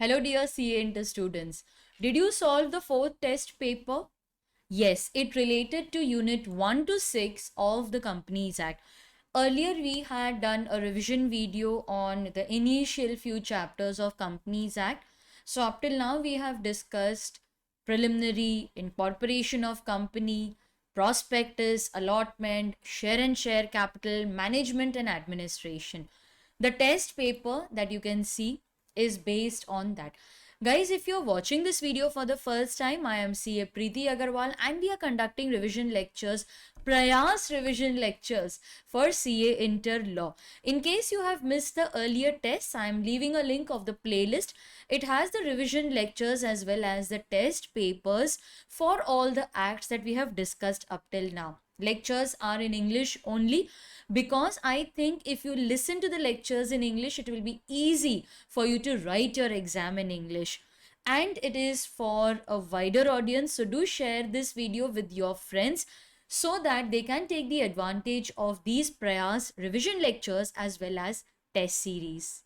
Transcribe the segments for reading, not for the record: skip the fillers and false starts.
Hello, dear CA Inter students. Did you solve the fourth test paper? Yes, it related to Unit 1 to 6 of the Companies Act. Earlier, we had done a revision video on the initial few chapters of Companies Act. So, up till now, we have discussed preliminary, incorporation of company, prospectus, allotment, share and share capital, management, and administration. The test paper that you can see is based on that. Guys, if you're watching this video for the first time, I am CA Preeti Agarwal and we are conducting revision lectures, Prayas revision lectures for CA Inter Law. In case you have missed the earlier tests, I am leaving a link of the playlist. It has the revision lectures as well as the test papers for all the acts that we have discussed up till now. Lectures are in English only because I think if you listen to the lectures in English, it will be easy for you to write your exam in English. And it is for a wider audience. So do share this video with your friends so that they can take the advantage of these Prayas revision lectures as well as test series.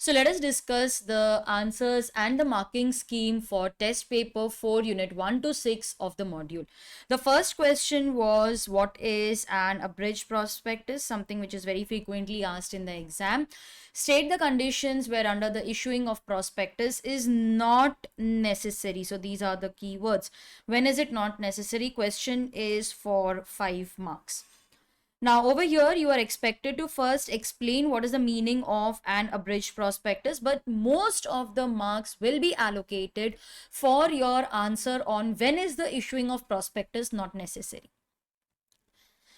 So let us discuss the answers and the marking scheme for test paper 4 unit 1 to 6 of the module. The first question was, what is an abridged prospectus? Something which is very frequently asked in the exam. State the conditions where under the issuing of prospectus is not necessary. So these are the keywords. When is it not necessary? Question is for 5 marks. Now over here you are expected to first explain what is the meaning of an abridged prospectus, but most of the marks will be allocated for your answer on when is the issuing of prospectus not necessary.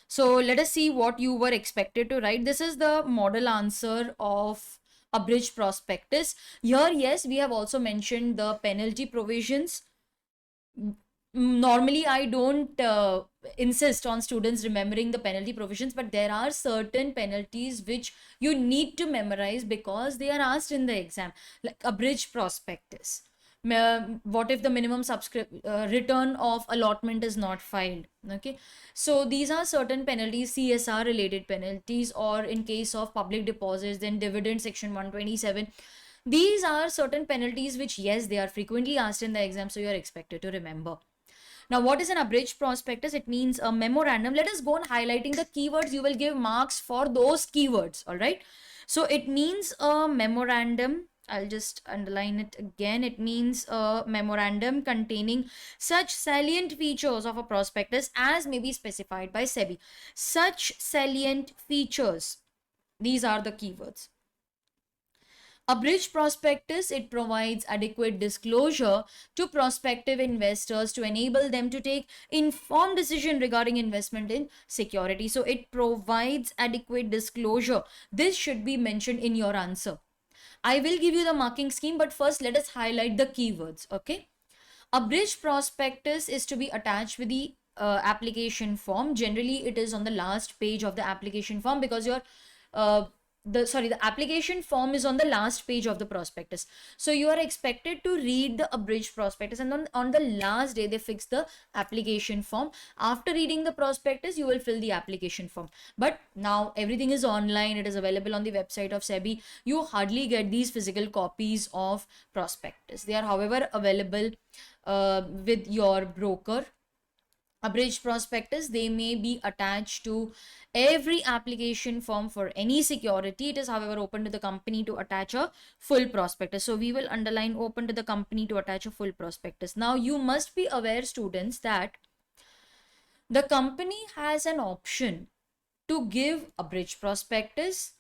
So let us see what you were expected to write. This is the model answer of abridged prospectus. Here, yes, we have also mentioned the penalty provisions. Normally I don't insist on students remembering the penalty provisions, but there are certain penalties which you need to memorize because they are asked in the exam, like abridged prospectus. What if the minimum return of allotment is not filed? Okay, so these are certain penalties, CSR related penalties, or in case of public deposits, then dividend section 127. These are certain penalties which, yes, they are frequently asked in the exam, so you are expected to remember. Now, what is an abridged prospectus? It means a memorandum. Let us go on highlighting the keywords. You will give marks for those keywords. All right. So it means a memorandum. I'll just underline it again. It means a memorandum containing such salient features of a prospectus as may be specified by SEBI. Such salient features. These are the keywords. Abridged prospectus, it provides adequate disclosure to prospective investors to enable them to take informed decision regarding investment in security. So it provides adequate disclosure. This should be mentioned in your answer. I will give you the marking scheme, but first let us highlight the keywords. Okay. Abridged prospectus is to be attached with the application form. Generally, it is on the last page of the application form because your the application form is on the last page of the prospectus. So you are expected to read the abridged prospectus, and on the last day they fix the application form. After reading the prospectus, you will fill the application form. But now everything is online. It is available on the website of SEBI. You hardly get these physical copies of prospectus. They are, however, available with your broker. Abridged prospectus, they may be attached to every application form for any security. It is, however, open to the company to attach a full prospectus. So we will underline open to the company to attach a full prospectus. Now you must be aware, students, that the company has an option to give abridged prospectus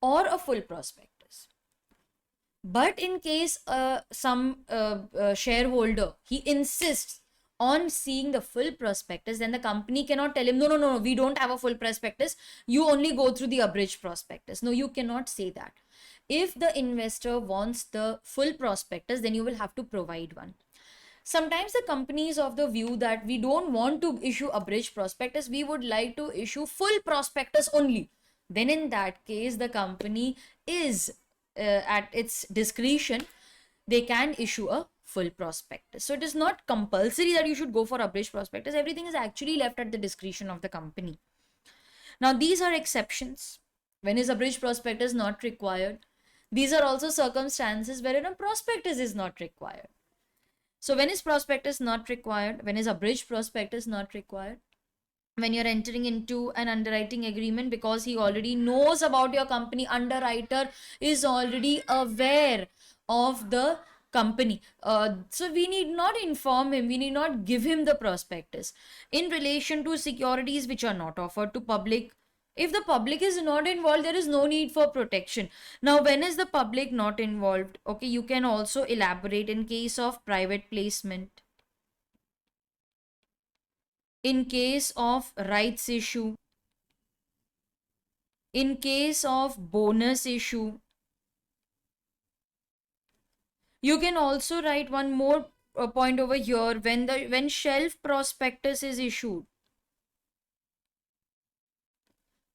or a full prospectus. But in case some shareholder, he insists on seeing the full prospectus, then the company cannot tell him, no, we don't have a full prospectus. You only go through the abridged prospectus. No, you cannot say that. If the investor wants the full prospectus, then you will have to provide one. Sometimes the company is of the view that we don't want to issue abridged prospectus. We would like to issue full prospectus only. Then in that case, the company is at its discretion, they can issue a full prospectus. So it is not compulsory that you should go for abridged prospectus. Everything is actually left at the discretion of the company. Now, these are exceptions. When is a bridge prospectus not required? These are also circumstances wherein a prospectus is not required. So, when is prospectus not required? When is a bridge prospectus not required? When you're entering into an underwriting agreement, because he already knows about your company, underwriter is already aware of the company, so we need not inform him, we need not give him the prospectus. In relation to securities which are not offered to public, if the public is not involved, there is no need for protection. Now, when is the public not involved? Okay, you can also elaborate in case of private placement, in case of rights issue, in case of bonus issue. You can also write one more point over here, when shelf prospectus is issued.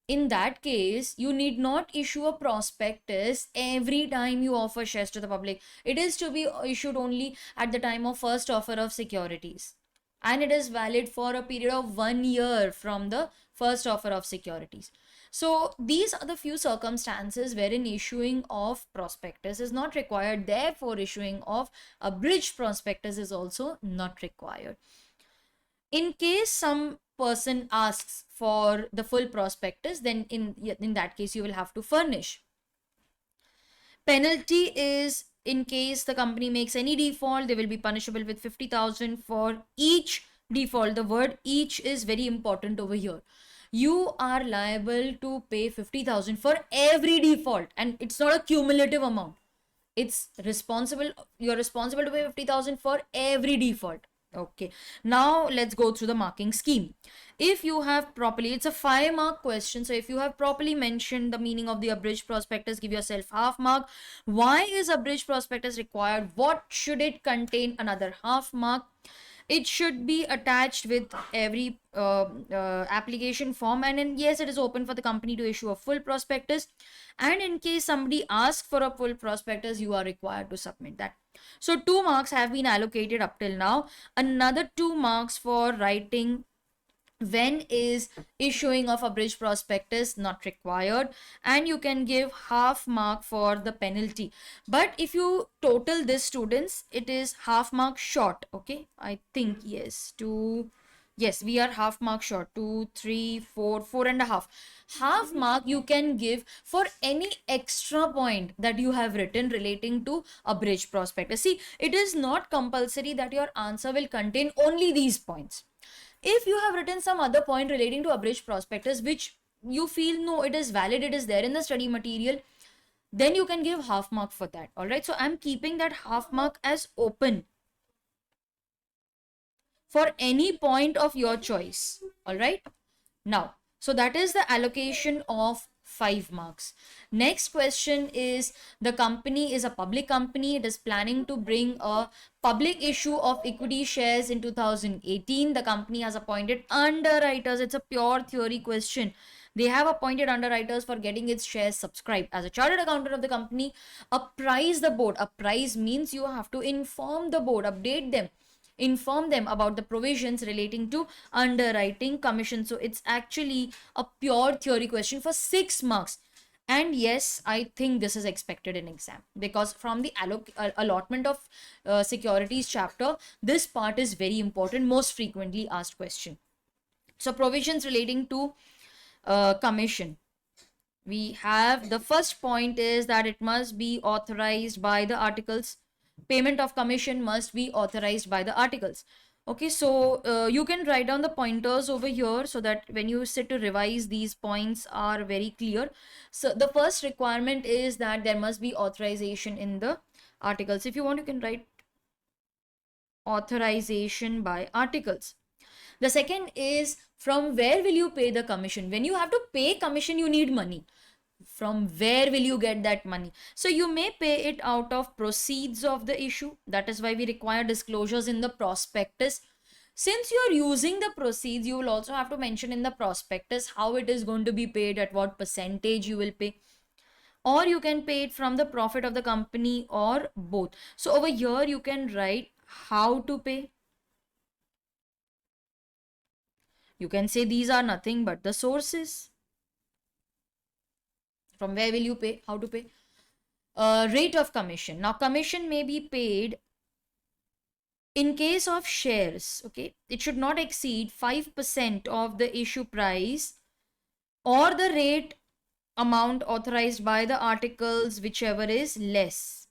In that case, you need not issue a prospectus every time you offer shares to the public. It is to be issued only at the time of first offer of securities, and it is valid for a period of 1 year from the first offer of securities. So these are the few circumstances wherein issuing of prospectus is not required, therefore issuing of a bridge prospectus is also not required. In case some person asks for the full prospectus, then in that case you will have to furnish. Penalty is in case the company makes any default, they will be punishable with 50,000 for each default. The word each is very important over here. You are liable to pay 50,000 for every default, and it's not a cumulative amount. It's responsible, you're responsible to pay 50,000 for every default. Okay, now let's go through the marking scheme. If you have properly, it's a 5-mark question, so if you have properly mentioned the meaning of the abridged prospectus, give yourself half mark. Why is abridged prospectus required? What should it contain? Another half mark. It should be attached with every application form, and then yes, it is open for the company to issue a full prospectus, and in case somebody asks for a full prospectus, you are required to submit that. So 2 marks have been allocated up till now. Another 2 marks for writing when is issuing of a bridge prospectus not required, and you can give half mark for the penalty. But if you total this, students, it is half mark short. Okay, I think yes, we are half mark short. 2, 3, 4, 4.5 half mark you can give for any extra point that you have written relating to a bridge prospectus. See, it is not compulsory that your answer will contain only these points. If you have written some other point relating to abridged prospectus which you feel no, it is valid, it is there in the study material, then you can give half mark for that. All right, so I'm keeping that half mark as open for any point of your choice. All right, now, so that is the allocation of 5 marks. Next question is, the company is a public company. It is planning to bring a public issue of equity shares in 2018. The company has appointed underwriters. It's a pure theory question. They have appointed underwriters for getting its shares subscribed. As a chartered accountant of the company, apprise the board. Apprise means you have to inform the board, update them, inform them about the provisions relating to underwriting commission. So it's actually a pure theory question for 6 marks. And yes, I think this is expected in exam, because from the allotment of securities chapter, this part is very important, most frequently asked question. So provisions relating to commission, we have the first point is that it must be authorized by the articles. Payment of commission must be authorized by the articles. Okay, so you can write down the pointers over here so that when you sit to revise, these points are very clear. So the first requirement is that there must be authorization in the articles. If you want, you can write authorization by articles. The second is, from where will you pay the commission? When you have to pay commission, you need money. From where will you get that money? So you may pay it out of proceeds of the issue. That is why we require disclosures in the prospectus. Since you are using the proceeds, you will also have to mention in the prospectus how it is going to be paid, at what percentage you will pay. Or you can pay it from the profit of the company, or both. So over here you can write how to pay. You can say these are nothing but the sources. From where will you pay? How to pay? Rate of commission. Now, commission may be paid in case of shares, okay? It should not exceed 5% of the issue price or the rate amount authorized by the articles, whichever is less.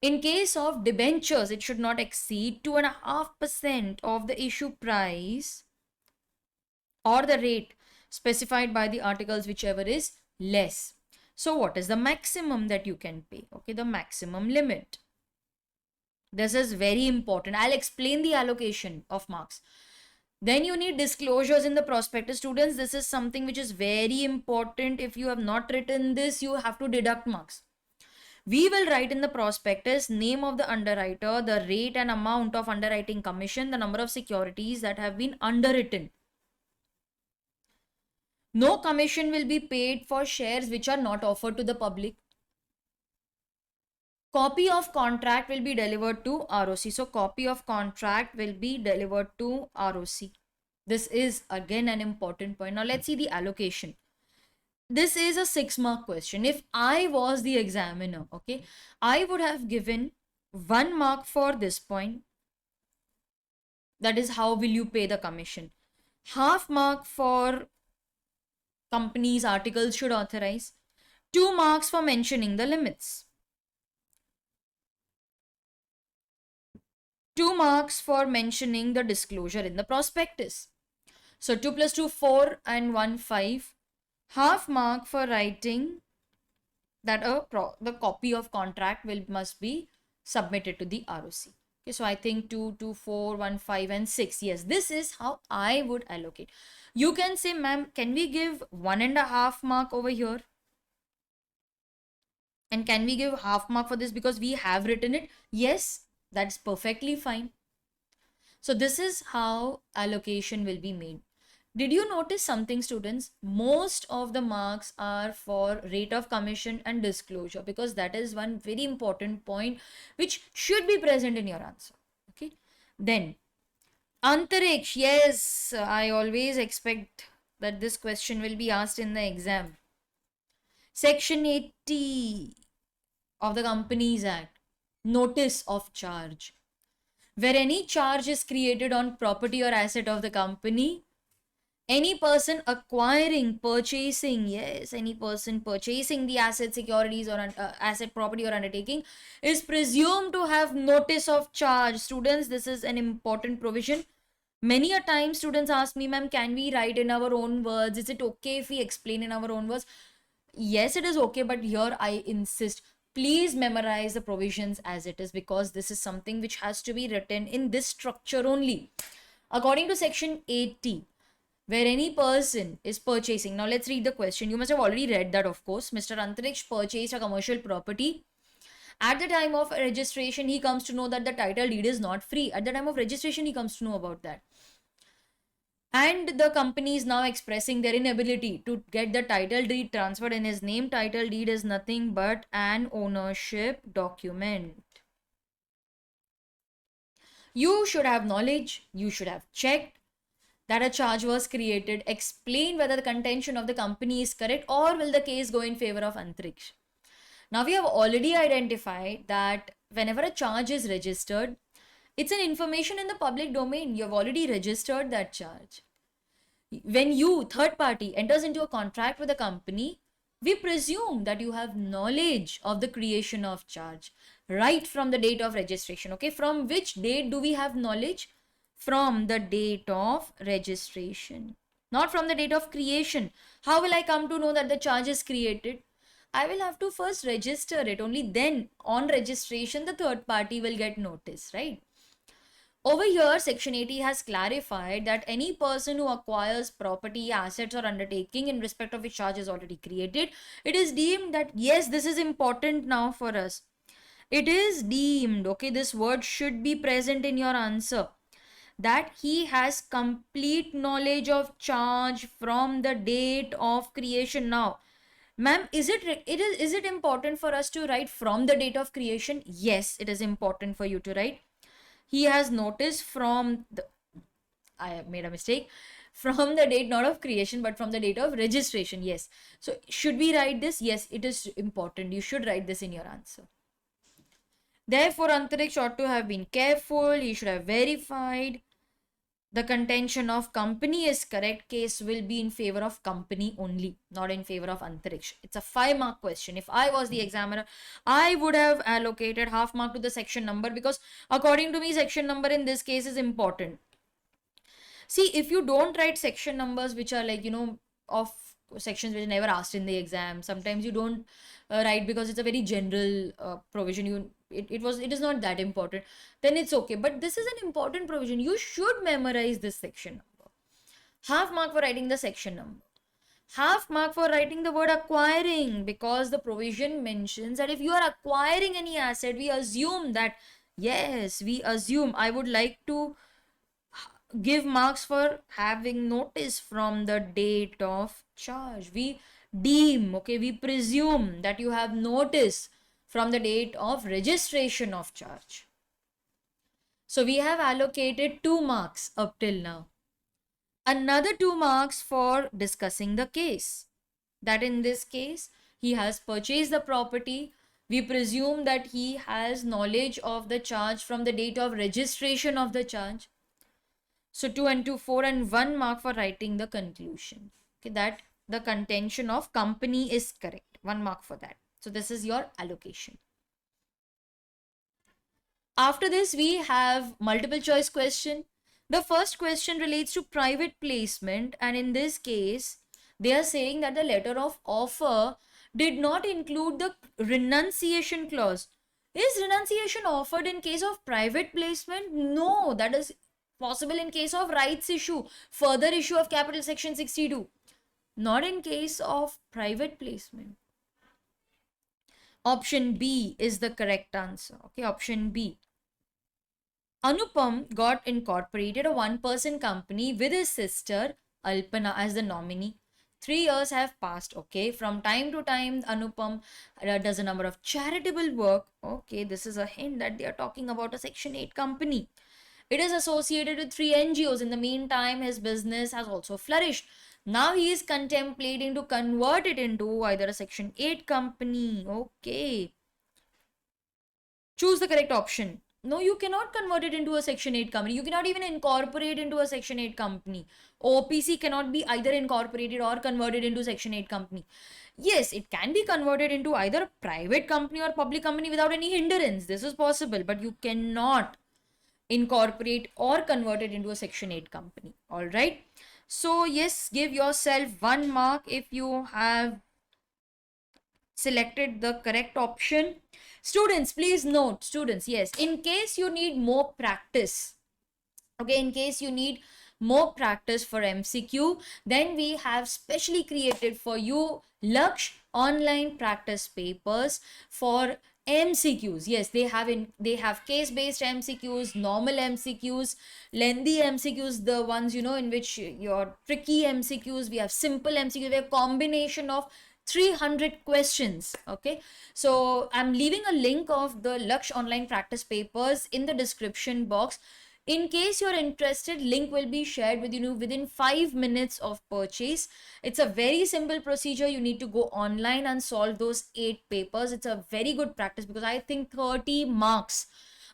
In case of debentures, it should not exceed 2.5% of the issue price or the rate specified by the articles, whichever is less. So what is the maximum that you can pay? Okay, the maximum limit. This is very important. I'll explain the allocation of marks. Then you need disclosures in the prospectus. Students, this is something which is very important. If you have not written this, you have to deduct marks. We will write in the prospectus name of the underwriter, the rate and amount of underwriting commission, the number of securities that have been underwritten. No commission will be paid for shares which are not offered to the public. Copy of contract will be delivered to ROC. So copy of contract will be delivered to ROC. This is again an important point. Now let's see the allocation. This is a 6-mark question. If I was the examiner, okay, I would have given 1 mark for this point. That is, how will you pay the commission? Half mark for companies articles should authorize. 2 marks for mentioning the limits. 2 marks for mentioning the disclosure in the prospectus. So 2 plus 2, 4 and 1, 5. Half mark for writing that the copy of contract must be submitted to the ROC. Okay, so I think 2, 2, 4, 1, 5 and 6. Yes, this is how I would allocate. You can say, ma'am, can we give 1.5 mark over here? And can we give half mark for this because we have written it? Yes, that's perfectly fine. So this is how allocation will be made. Did you notice something, students? Most of the marks are for rate of commission and disclosure, because that is one very important point which should be present in your answer. Okay. Then Antariksh, yes, I always expect that this question will be asked in the exam. Section 80 of the Companies Act, notice of charge. Where any charge is created on property or asset of the company, any person acquiring, purchasing, yes, any person purchasing the asset, securities or asset, property or undertaking is presumed to have notice of charge. Students, this is an important provision. Many a time students ask me, ma'am, can we write in our own words? Is it okay if we explain in our own words? Yes, it is okay, but here I insist, please memorize the provisions as it is, because this is something which has to be written in this structure only. According to section 80, where any person is purchasing. Now let's read the question. You must have already read that, of course. Mr. Antariksh purchased a commercial property. At the time of registration, he comes to know that the title deed is not free. At the time of registration, he comes to know about that. And the company is now expressing their inability to get the title deed transferred in his name. Title deed is nothing but an ownership document. You should have knowledge. You should have checked that a charge was created. Explain whether the contention of the company is correct, or will the case go in favor of Antariksh. Now we have already identified that whenever a charge is registered, it's an information in the public domain. You have already registered that charge. When you, third party, enters into a contract with a company, we presume that you have knowledge of the creation of charge right from the date of registration. Okay, from which date do we have knowledge? From the date of registration, not from the date of creation. How will I come to know that the charge is created? I will have to first register it. Only then, on registration, the third party will get notice, right? Over here, section 80 has clarified that any person who acquires property, assets or undertaking in respect of which charge is already created, it is deemed that, yes, this is important now for us. It is deemed, okay, this word should be present in your answer, that he has complete knowledge of charge from the date of creation. Now, ma'am, is it important for us to write from the date of creation? Yes, it is important for you to write. He has noticed from the, I made a mistake. from the date not of creation but from the date of registration. Yes. So should we write this? Yes, it is important. You should write this in your answer. Therefore, Antariksh ought to have been careful. He should have verified. The contention of company is correct. Case will be in favor of company only, not in favor of Antariksh. It's a 5-mark question. If I was the examiner, I would have allocated half mark to the section number, because according to me, section number in this case is important. See, if you don't write section numbers which are like, of sections which are never asked in the exam, sometimes you don't write because it's a very general provision. It is not that important, then it's okay. But this is an important provision. You should memorize this section number. Half mark for writing the section number. Half mark for writing the word acquiring, because the provision mentions that if you are acquiring any asset, we assume that, yes, we assume. I would like to give marks for having notice from the date of charge. We deem, okay, we presume that you have notice from the date of registration of charge. So we have allocated 2 marks up till now. Another 2 marks for discussing the case. That in this case, he has purchased the property. We presume that he has knowledge of the charge from the date of registration of the charge. So 2 and 2, 4, and 1 mark for writing the conclusion. Okay, that the contention of company is correct. 1 mark for that. So this is your allocation. After this, we have multiple choice question. The first question relates to private placement, and in this case, they are saying that the letter of offer did not include the renunciation clause. Is renunciation offered in case of private placement? No, that is possible in case of rights issue, further issue of capital section 62, not in case of private placement. Option B is the correct answer. Okay, option B. Anupam got incorporated a one-person company with his sister Alpana as the nominee. 3 years have passed. Okay, from time to time Anupam does a number of charitable work. Okay, this is a hint that they are talking about a section 8 company. It is associated with 3 NGOs. In the meantime, his business has also flourished. Now he is contemplating to convert it into either a section 8 company. Okay. Choose the correct option. No, you cannot convert it into a section 8 company. You cannot even incorporate into a section 8 company. OPC cannot be either incorporated or converted into section 8 company. Yes, it can be converted into either a private company or public company without any hindrance. This is possible, but you cannot incorporate or convert it into a section 8 company. All right. So yes, give yourself 1 mark if you have selected the correct option. Students, please note, students, yes, in case you need more practice, okay, in case you need more practice for MCQ, then we have specially created for you Laksh online practice papers for MCQs. Yes, they have case-based MCQs, normal MCQs, lengthy MCQs, the ones in which your tricky MCQs. We have simple MCQs. We have combination of 300 questions. Okay, so I'm leaving a link of the Laksh online practice papers in the description box. In case you're interested, link will be shared with you within 5 minutes of purchase. It's a very simple procedure. You need to go online and solve those 8 papers. It's a very good practice, because I think 30 marks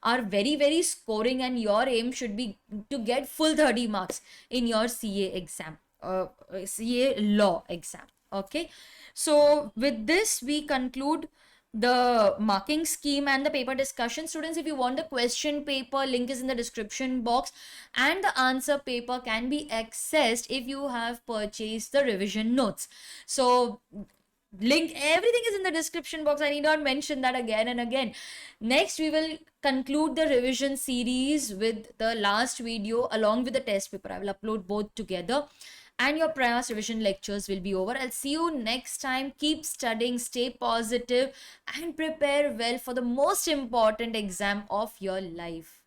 are very, very scoring, and your aim should be to get full 30 marks in your CA exam, CA law exam. Okay, so with this we conclude the marking scheme and the paper discussion. Students, if you want the question paper, link is in the description box, and the answer paper can be accessed if you have purchased the revision notes. So link, everything is in the description box. I need not mention that again and again. Next, we will conclude the revision series with the last video along with the test paper. I will upload both together, and your Prayas revision lectures will be over. I'll see you next time. Keep studying, stay positive, and prepare well for the most important exam of your life.